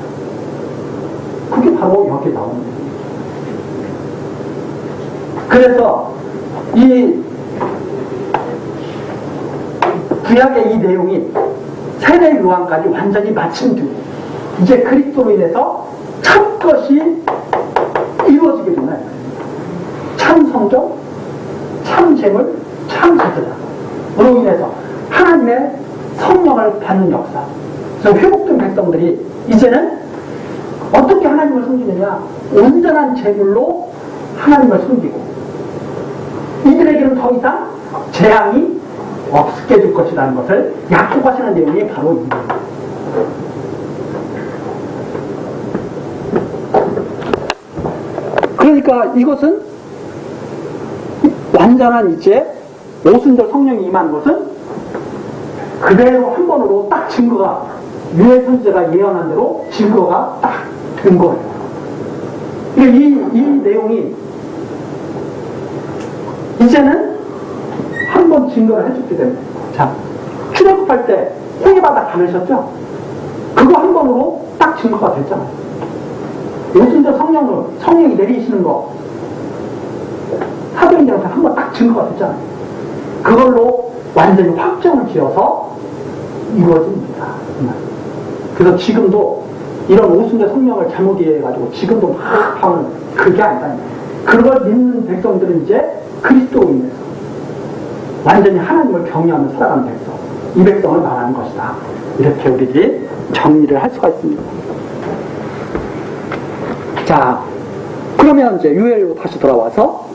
그게 바로 여기 나오는 거예요. 그래서 이 구약의 이 내용이 세례 요한까지 완전히 마친 뒤 이제 그리스도로 인해서 첫 것이 이루어지게 되나요? 참 성경, 참 재물, 참 제사장으로 인해서 하나님의 성령을 받는 역사. 그래서 회복된 백성들이 이제는 어떻게 하나님을 섬기느냐? 온전한 재물로 하나님을 섬기고 이들에게는 더 이상 재앙이 없게 해줄 것이라는 것을 약속하시는 내용이 바로 이겁니다. 그러니까 이것은 완전한 이제 오순절 성령이 임한 것은 그대로 한 번으로 딱 증거가 유엘 선지자가 예언한 대로 증거가 딱 된 거예요. 이 내용이 이제는 한 번 증거를 해줬게 됩니다. 자, 출애굽할 때 홍해바다 가르셨죠? 그거 한 번으로 딱 증거가 됐잖아요. 오순절 성령이 내리시는 거 사도행전에서 한 번 딱 증거가 됐잖아요. 그걸로 완전히 확정을 지어서 이루어집니다. 그래서 지금도 이런 오순절 성령을 잘못 이해해가지고 지금도 막 하는 그게 아니다. 그걸 믿는 백성들은 이제 그리스도로 인해서 완전히 하나님을 경외하며 살아가는 백성, 이 백성을 말하는 것이다. 이렇게 우리들이 정리를 할 수가 있습니다. 자, 그러면 이제 유엘로 다시 돌아와서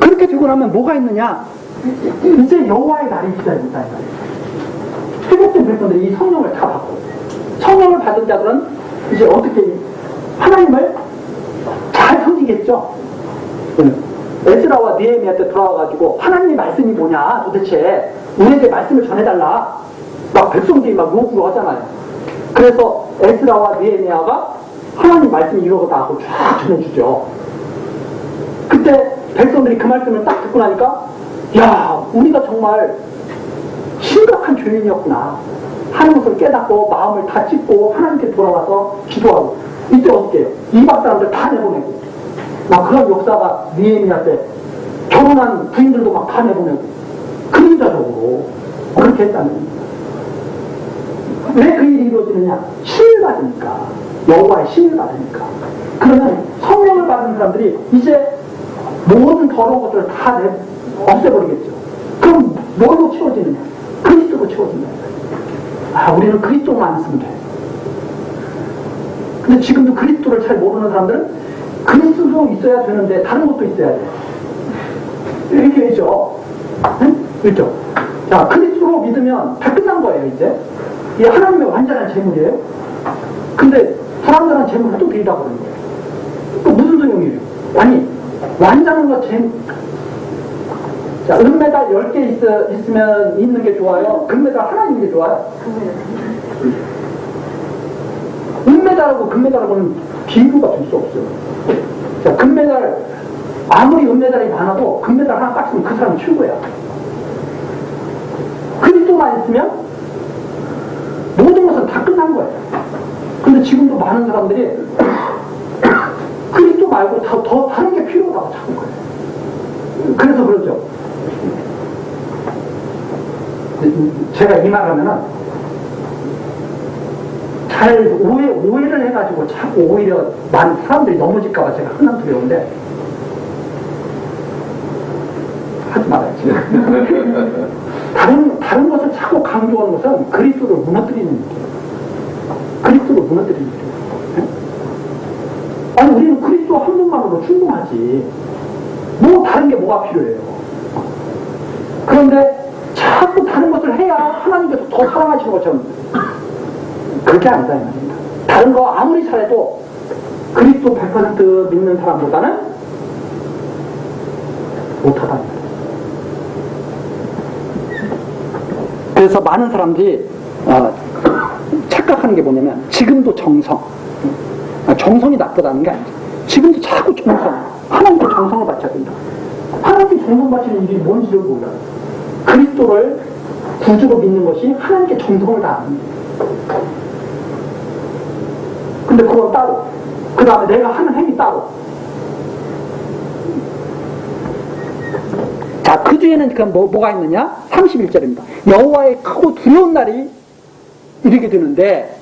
그렇게 되고 나면 뭐가 있느냐? 이제 여호와의 날이 시작입니다. 회복된 백성들이 이 성령을 다 받고 성령을 받은 자들은 이제 어떻게 하나님을 잘 섬기겠죠. 에스라와 느헤미야 때 돌아와가지고 하나님의 말씀이 뭐냐 도대체 우리에게 말씀을 전해달라 막 백성들이 막 요구를 하잖아요. 그래서 에스라와 느헤미야가 하나님 말씀이 이러고다 하고 쫙 전해주죠. 그때 백성들이 그 말씀을 딱 듣고 나니까 야, 우리가 정말 심각한 죄인이었구나 하는 것을 깨닫고 마음을 다 찢고 하나님께 돌아와서 기도하고 이때 어떻게 해요? 이방 사람들 다 내보내고 막 그런 역사가 느헤미야 때 결혼한 부인들도 막 다 내보내고 그림자적으로 그렇게 했다는 겁니다. 왜 그 일이 이루어지느냐? 신을 받으니까. 여호와의 신을 받으니까. 그러면 성령을 받은 사람들이 이제 모든 더러운 것들을 다 없애버리겠죠. 뭘로 채워지느냐? 그리스도로 채워진다. 아, 우리는 그리스도만 있으면 돼. 근데 지금도 그리스도를 잘 모르는 사람들은 그리스도 있어야 되는데 다른 것도 있어야 돼. 이렇게 되죠. 응? 그렇죠? 자, 그리스도로 믿으면 다 끝난 거예요, 이제. 이게 하나님의 완전한 재물이에요. 근데 불완전한 재물을 또 드리라고 그러는 거예요. 또 무슨 소용이에요? 아니, 완전한 거 자, 은메달 10개 있으면 있는 게 좋아요? 금메달 하나 있는 게 좋아요? 은메달하고 금메달하고는 비교가 될 수 없어요. 자, 금메달, 아무리 은메달이 많아도 금메달 하나 깎으면 그 사람은 최고야. 그리스도만 있으면 모든 것은 다 끝난 거예요. 근데 지금도 많은 사람들이 그리스도 말고 더 다른 게 필요하다고 찾는 거예요. 그래서 그러죠. 제가 이 말 하면은 잘 오해를 해가지고 자꾸 오히려 많은 사람들이 넘어질까봐 제가 흔한 두려운데 하지 말아야지. 다른 것을 자꾸 강조하는 것은 그리스도를 무너뜨리는 일이에요. 그리스도를 무너뜨리는 일이에요. 아니, 우리는 그리스도 한 분만으로 충분하지. 뭐 다른 게 뭐가 필요해요. 그런데 자꾸 다른 것을 해야 하나님께서 더 사랑하시는 것처럼 그렇게 아니다 이 말입니다. 다른 거 아무리 잘해도 그리스도 100% 믿는 사람보다는 못하다. 그래서 많은 사람들이 착각하는 게 뭐냐면 지금도 정성이 나쁘다는 게 아니죠. 지금도 자꾸 하나님께 정성을 바쳐야 된다. 하나님께 정성 바치는 일이 뭔지를 몰라요. 그리스도를 구주로 믿는 것이 하나님께 정성을 다하는 일이에요. 근데 그건 따로, 그 다음에 내가 하는 행위 따로. 자, 그 뒤에는 그럼 뭐가 있느냐? 31절입니다. 여호와의 크고 두려운 날이 이르게 되는데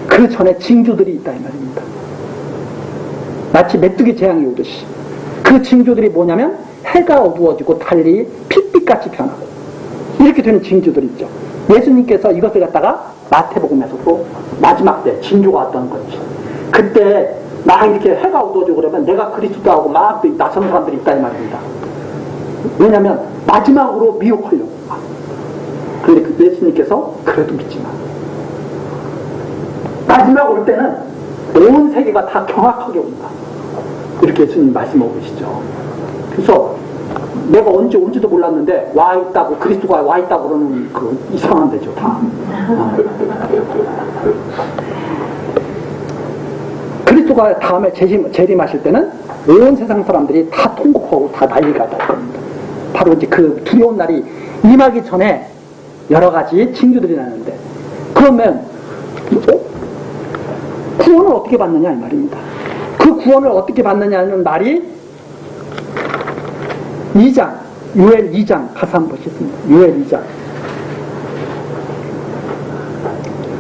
그 전에 징조들이 있다 이 말입니다. 마치 메뚜기 재앙이 오듯이. 그 징조들이 뭐냐면 해가 어두워지고 달리 핏빛같이 변하고 이렇게 되는 징조들이 있죠. 예수님께서 이것을 갖다가 마태복음에서도 마지막 때 징조가 왔던 거지. 그때 막 이렇게 해가 어두워지고 그러면 내가 그리스도하고 막 나선 사람들이 있다 이 말입니다. 왜냐하면 마지막으로 미혹하려고. 그런데 예수님께서 그래도 믿지 마. 마지막 올 때는 온 세계가 다 경악하게 온다. 이렇게 예수님 말씀하고 계시죠. 그래서 내가 언제 온지도 몰랐는데 와 있다고 그리스도가 와 있다고 그러는 그 이상한 데죠 다. 그리스도가 다음에 재림하실 때는 온 세상 사람들이 다 통곡하고 다 난리가 날 겁니다. 바로 이제 그 두려운 날이 임하기 전에 여러 가지 징조들이 나는데 그러면 구원을 어떻게 받느냐 이 말입니다. 그 구원을 어떻게 받느냐는 말이 2장, 요엘 2장 가서 한번 보시겠습니다. 요엘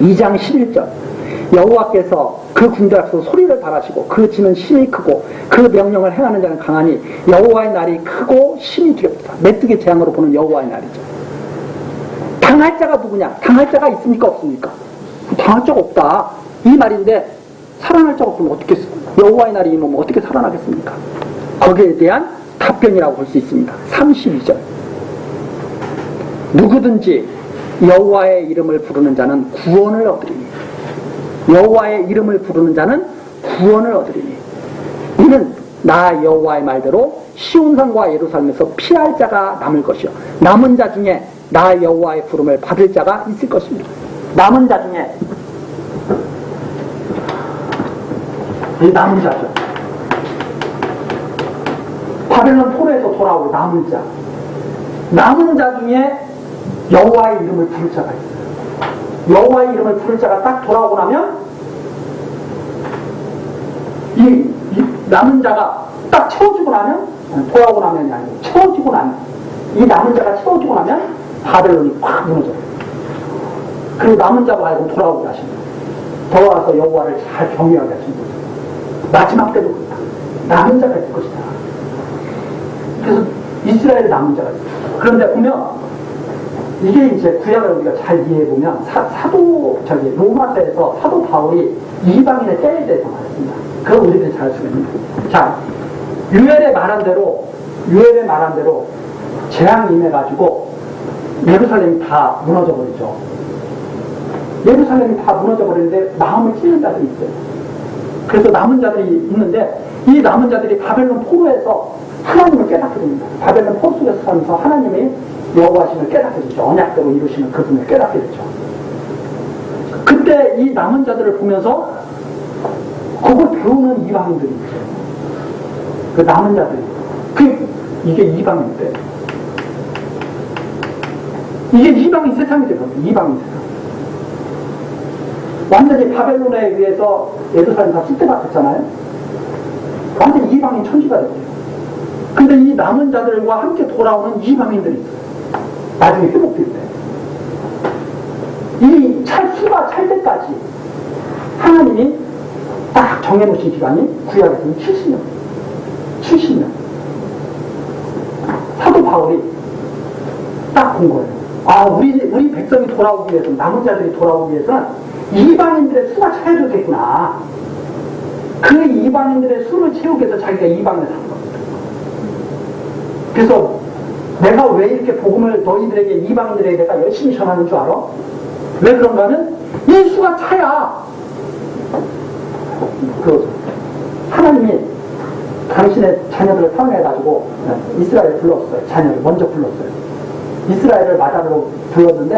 2장 11절 여호와께서 그 군대 앞에서 소리를 발하시고 그 지는 힘이 크고 그 명령을 행하는 자는 강하니 여호와의 날이 크고 힘이 두렵다. 메뚜기 재앙으로 보는 여호와의 날이죠. 당할 자가 누구냐? 당할 자가 있습니까 없습니까? 당할 자가 없다 이 말인데 살아날 자가 없으면 어떻게 여호와의 날이 임하면 어떻게 살아나겠습니까? 거기에 대한 답변이라고 볼 수 있습니다. 32절 누구든지 여호와의 이름을 부르는 자는 구원을 얻으리니 여호와의 이름을 부르는 자는 구원을 얻으리니 이는 나 여호와의 말대로 시온산과 예루살렘에서 피할 자가 남을 것이요 남은 자 중에 나 여호와의 부름을 받을 자가 있을 것입니다. 남은 자 중에 이 남은 자죠. 바벨론 포로에서 돌아올 남은 자. 남은 자 중에 여호와의 이름을 부를 자가 있어요. 여호와의 이름을 부를 자가 딱 돌아오고 나면 이 남은 자가 딱 채워지고 나면 돌아오고 나면이 아니고 채워지고 나면 이 남은 자가 채워지고 나면 바벨론이 확 무너져요. 그리고 남은 자가 알고 돌아오게 하십니다. 돌아와서 여호와를 잘 경외하게 하십니다. 마지막 때도 그렇다. 남은 자가 있을 것이다. 그래서 이스라엘 남은 자가 있어요. 그런데 보면 이게 이제 구약을 우리가 잘 이해해 보면 로마서에서 사도 바울이 이방인의 때에 대해서 말했습니다. 그걸 우리들이 잘 알수 있습니다. 자, 유엘의 말한 대로 재앙이 임해가지고 예루살렘이 다 무너져 버리죠. 예루살렘이 다 무너져 버리는데 마음을 찢는 자들이 있어요. 그래서 남은 자들이 있는데 이 남은 자들이 바벨론 포로에서 하나님을 깨닫게 됩니다. 바벨론 포로 속에서 살면서 하나님의 여호와심을 깨닫게 되죠. 언약대로 이루시는 그분을 깨닫게 되죠. 그때 이 남은 자들을 보면서 그걸 배우는 이방인들이 있어요. 그 남은 자들이. 이게 이방인 때. 이게 이방인 세상이 되거든요. 이방인 세상. 완전히 바벨론에 의해서 예루살렘 다 쑥대밭했잖아요. 완전히 이방인 천지가 됐어요. 근데 이 남은 자들과 함께 돌아오는 이방인들이 있어요. 나중에 회복될 때. 이 수가 찰 때까지 하나님이 딱 정해놓으신 기간이 구약에서는 70년. 70년. 사도 바울이 딱 본 거예요. 아, 우리 백성이 돌아오기 위해서, 남은 자들이 돌아오기 위해서는 이방인들의 수가 차야되겠구나. 그 이방인들의 수를 채우기 위해서 자기가 이방인을 산 겁니다. 그래서 내가 왜 이렇게 복음을 너희들에게, 이방인들에게 내가 열심히 전하는 줄 알아? 왜 그런가 하면 이 수가 차야 하나님이 당신의 자녀들을 사랑해가지고 이스라엘을 불렀어요. 자녀를 먼저 불렀어요. 이스라엘을 마다로 불렀는데,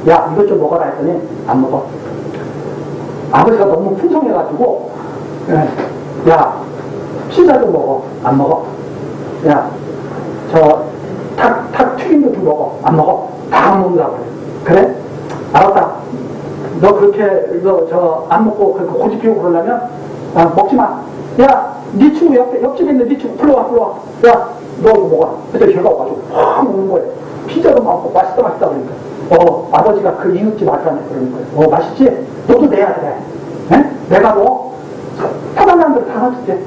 야, 이것 좀 먹어라 했더니 안 먹어. 아버지가 너무 풍성해가지고, 야, 피자 좀 먹어. 안 먹어. 야, 닭 튀김도 좀 먹어. 안 먹어. 다 안 먹는다고 그래. 그래? 알았다. 너 그렇게 안 먹고 그렇게 고집 피우고 그러려면 먹지 마. 야, 네 친구 옆집에 있는 네 친구 불러와. 야, 너 이거 먹어라. 그때 걔가 와가지고 확 먹는 거예요. 피자도 먹고 맛있다 그러니까. 아버지가 그 이웃집 아들한테 그러는 거예요. 맛있지? 너도 내야 돼. 에? 내가 너 사달라는 대로 다 사줄게.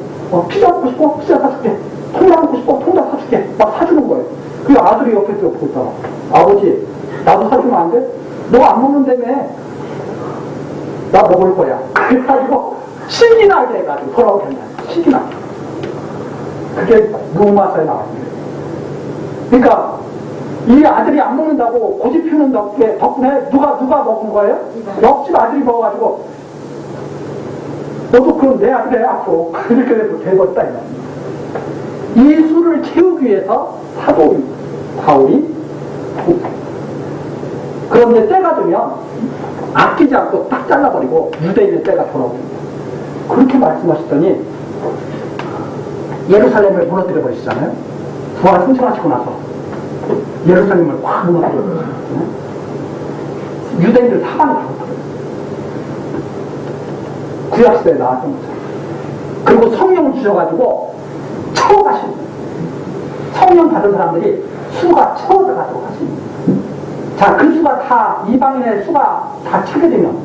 피자 먹고 싶어? 피자 사줄게. 통닭 먹고 싶어? 통닭 사줄게. 막 사주는 거예요. 그 아들이 옆에 보고 있다가, 아버지, 나도 사주면 안 돼? 너 안 먹는다며. 나 먹을 거야. 그래가지고 신이 나게 해가지고 돌아오겠네. 신이 나게. 그게 로마서에 나왔습니다. 그러니까 이 아들이 안 먹는다고 고집 피우는 덕분에 누가 먹은 거예요? 옆집 아들이 먹어가지고, 너도 그럼 내 아들이 앞으로 이렇게 돼버렸다. 이 수를 채우기 위해서 사도 바울이, 그런데 때가 되면 아끼지 않고 딱 잘라버리고 유대인의 때가 돌아옵니다. 그렇게 말씀하셨더니 예루살렘을 무너뜨려 버리시잖아요. 부활 승천하시고 나서 예루살렘을 확 무너뜨려 버리시잖아요. 유대인들 사방에 다 흩어져요. 구약시대에 나왔던 거죠. 그리고 성령을 주셔가지고 채워가시는 거예요. 성령 받은 사람들이 수가 채워져가지고 가십니다. 자, 그 수가 다, 이방인의 수가 다 차게 되면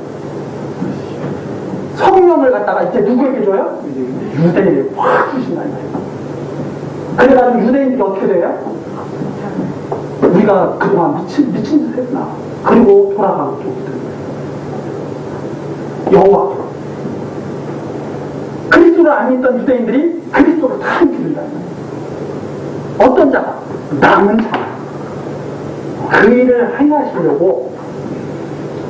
성령을 갖다가 이제 누구에게 줘요? 유대인에게 확 주신다는 거예요. 그래가지고 유대인들이 어떻게 돼요? 우리가 그동안 미친 짓 했구나. 그리고 돌아가고 또 여호와께로. 그리스도를 안 믿던 유대인들이 그리스도를 다 믿는다는 거예요. 어떤 자가? 남은 자. 그 일을 행하시려고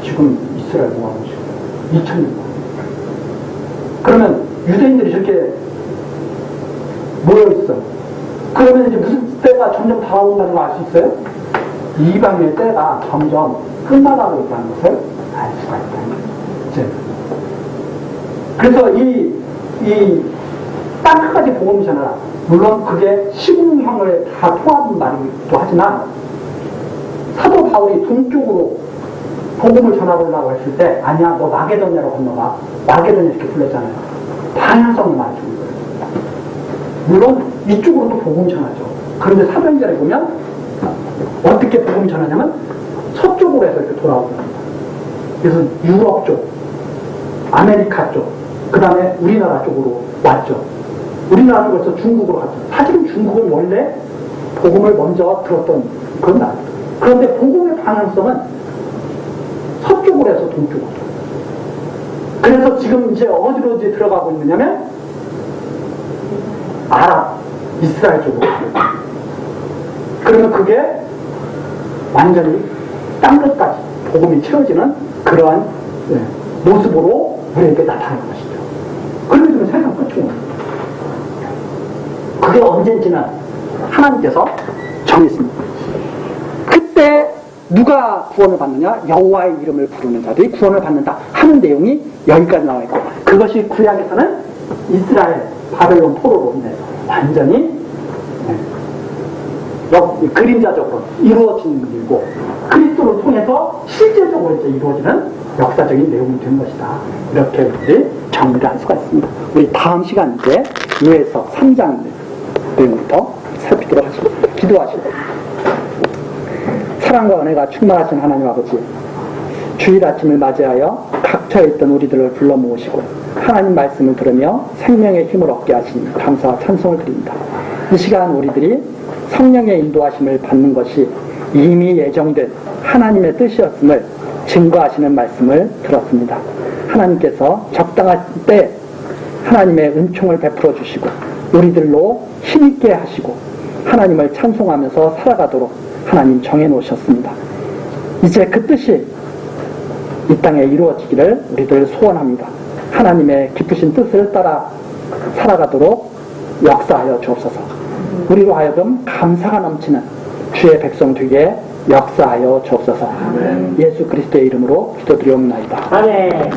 지금 이스라엘 공화국 2000년. 그러면 유대인들이 저렇게 모여있어. 그러면 이제 무슨 때가 점점 다가온다는 걸 알 수 있어요? 이방의 때가 점점 끝나가고 있다는 것을 알 수가 있다. 그래서 딱 한 가지 복음이 전하라. 물론 그게 시공형을 다 통합한 말이기도 하지만, 사도 바울이 동쪽으로 복음을 전하려고 했을 때, 아니야, 너 마게도냐로 건너가. 마게도냐 이렇게 불렀잖아요. 방향성을 말해주는 거예요. 물론 이쪽으로도 복음 전하죠. 그런데 사도행전에 보면 어떻게 복음 전하냐면 서쪽으로 해서 이렇게 돌아옵니다. 그래서 유럽 쪽, 아메리카 쪽, 그 다음에 우리나라 쪽으로 왔죠. 우리나라 쪽에서 중국으로 갔죠. 사실은 중국은 원래 복음을 먼저 들었던 그건 나예요. 그런데 복음의 방향성은 서쪽으로 해서 동쪽으로. 그래서 지금 이제 어디로 이제 들어가고 있느냐면 아랍, 이스라엘 쪽으로. 그러면 그게 완전히 딴 것까지 복음이 채워지는 그러한 모습으로 우리에게 나타나는 것이죠. 그러면 세상 끝이고 그게 언젠지는 하나님께서 정했습니다. 그때 누가 구원을 받느냐? 여호와의 이름을 부르는 자들이 구원을 받는다 하는 내용이 여기까지 나와 있고, 그것이 구약에서는 이스라엘 바벨론 포로로 인해서 완전히 그림자적으로 이루어진 일이고, 그리스도를 통해서 실제적으로 이제 이루어지는 역사적인 내용이 된 것이다. 이렇게 우리 정리를 할 수가 있습니다. 우리 다음 시간 이제 요에서 3장 내용부터 살피도록 하시겠습니다. 기도하시고. 사랑과 은혜가 충만하신 하나님 아버지, 주일 아침을 맞이하여 각처에 있던 우리들을 불러 모으시고 하나님 말씀을 들으며 생명의 힘을 얻게 하시니 감사와 찬송을 드립니다. 이 시간 우리들이 성령의 인도하심을 받는 것이 이미 예정된 하나님의 뜻이었음을 증거하시는 말씀을 들었습니다. 하나님께서 적당한 때 하나님의 은총을 베풀어 주시고 우리들로 힘있게 하시고 하나님을 찬송하면서 살아가도록 하나님 정해놓으셨습니다. 이제 그 뜻이 이 땅에 이루어지기를 우리들 소원합니다. 하나님의 기쁘신 뜻을 따라 살아가도록 역사하여 주옵소서. 우리로 하여금 감사가 넘치는 주의 백성 되게 역사하여 주옵소서. 예수 그리스도의 이름으로 기도드리옵나이다. 아멘.